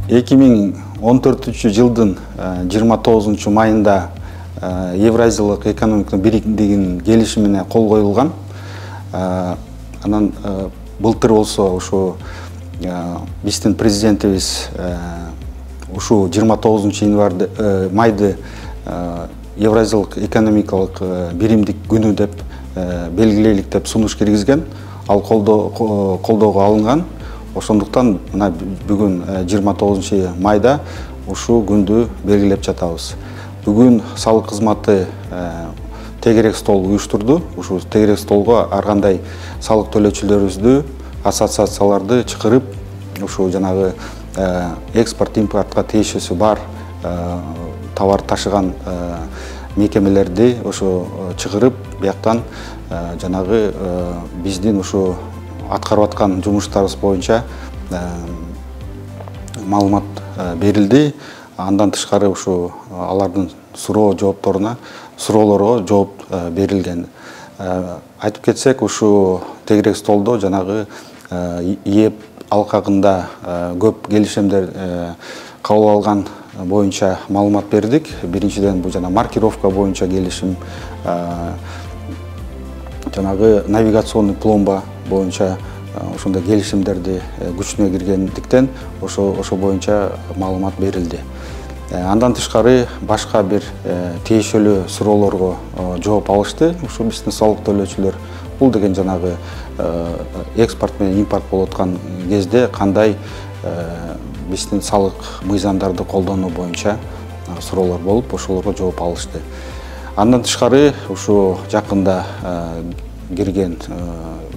2014 жылдын 29 майында Евразиялык экономикалык биримдигинин келишимине кол коюлган. Анан былтыр болсо ушу биздин президентибиз ушу 29 майды Евразиялык экономикалык биримдик күнү деп белгилейлик деп сунуш киргизген. Ал колдоого алынган. Ошондуктан мына бүгүн 29 майда ушу күндү белгилеп жатабыз. Бүгүн салык кызматы тегерек стол уюштурду. Ушу тегерек столго ар кандай салык төлөөчүлөрүбүздү, ассоциацияларды чакырып, ушу жанагы экспорт импортко тиешеси бар товар ташыган мекемелерди ошо чыгырып, бияктан жанагы биздин ушу аткарып аткан жумуштарыбыз боюнча маалымат берилди. Андан тышкары ушу алардын суроолорго жооп берилген. Айтып кетсек, ушу тегерек столдо жанагы ээп алкагында көп келишимдер кабыл алган боюнча маалымат бердик. Биринчиден бул жана маркировка боюнча келишим, жанагы навигационный пломба боюнча ошондой келишимдерди күчүнө киргендиктен ошо боюнча маалымат берилди. Андан тышкары башка бир тиешелүү суроолорго жооп алышты. Ушу биздин салык төлөөчүлөр бул деген жанагы экспорт менен импорт болуп аткан кезде кандай биздин салык мыйзамдарды колдонуу боюнча суроолор болуп, ошолорго жооп алышты. Андан тышкары ушу жакында кирген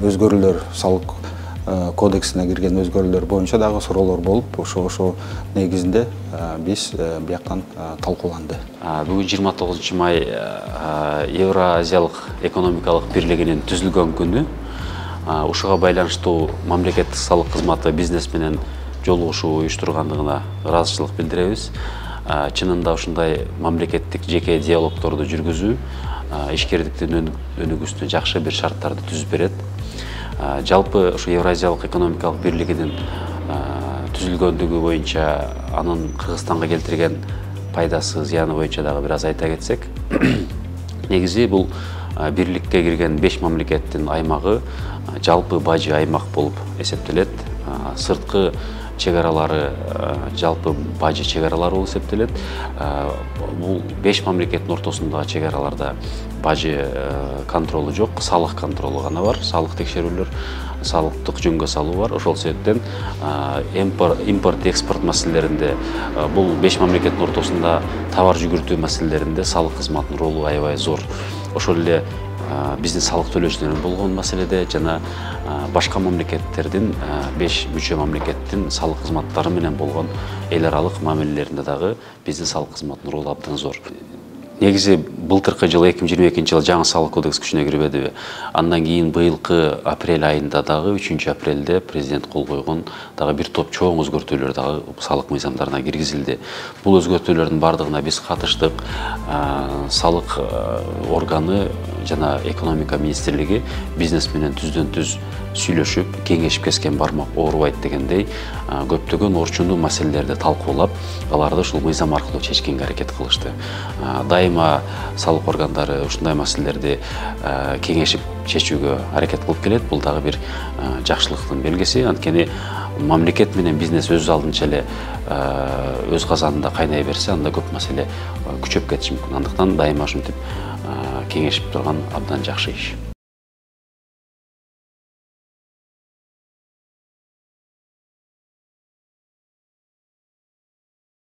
өзгөрүүлөр, салык кодексине кирген өзгөрүүлөр боюнча дагы суроолор болуп, ошо негизинде биз бияктан талкууланды. Бүгүн 29 май Евразиялык экономикалык бирлигинин түзүлгөн күнү. Ушуга байланыштуу мамлекеттик салык кызматы бизнес менен жолугушуу уюштургандыгына ыраазычылык билдиребиз. Чынында ушундай мамлекеттик жеке диалогторду жүргүзүү ишкердиктин өнүгүүсүнө жакшы бир шарттарды түзүп берет. Жалпы ушу Евразиялык экономикалык бирлигинин түзүлгөндүгү боюнча анын Кыргызстанга келтирген пайдасы, зыяны боюнча дагы бир аз айта кетсек, негизи бул бирликке кирген 5 мамлекеттин аймагы жалпы бажы аймак болуп эсептелет. Сырткы чегаралары жалпы бажы чегаралары болуп эсептелет. Бул 5 мамлекеттин ортосундагы чегараларда бажы контролу жок, салык контролу гана бар, салык текшерүүлөр, салыктык жөнгө салуу бар. Ошол себептен импорт, экспорт маселелеринде бул 5 мамлекеттин ортосунда товар жүгүртүү маселелеринде салык кызматынын ролу аябай зор. Ошол эле биздин салык төлөөчүлөрүн болгон маселеде жана башка мамлекеттердин 5 мүчө мамлекеттин салык кызматтары менен болгон эл аралык мамилелеринде дагы биздин салык кызматынын ролу абдан зор. Негизи былтыркы жылы 2022 жылы жаңы салык кодекс күчүнө кирбедиби? Андан кийин быйылкы апрель айында дагы 3 апрелде президент кол койгон дагы бир топ чоң өзгөртүүлөр дагы салык мыйзамдарына киргизилди. Бул өзгөртүүлөрдүн бардыгына биз катыштык. Салык органы жана экономика министрлиги бизнес менен түздөн-түз сүйлөшүп, кеңешип kesken бармак оорубайт дегендей көптөгөн орчундуу маселелерди талкуулап, аларды ушул мыйзам аркылуу чечкенге аракет кылышты. Дайыма салык органдары ушундай маселелерди кеңешип чечүүгө аракет кылып келет. Бул дагы бир жакшылыктын белгиси. Анткени мамлекет менен бизнес өз алдынча эле өз казанында кайнай берсе, анда көп маселе күчөп кетиши мүмкүн. Андыктан дайыма ушинтип кеңешип турган абдан жакшы иш.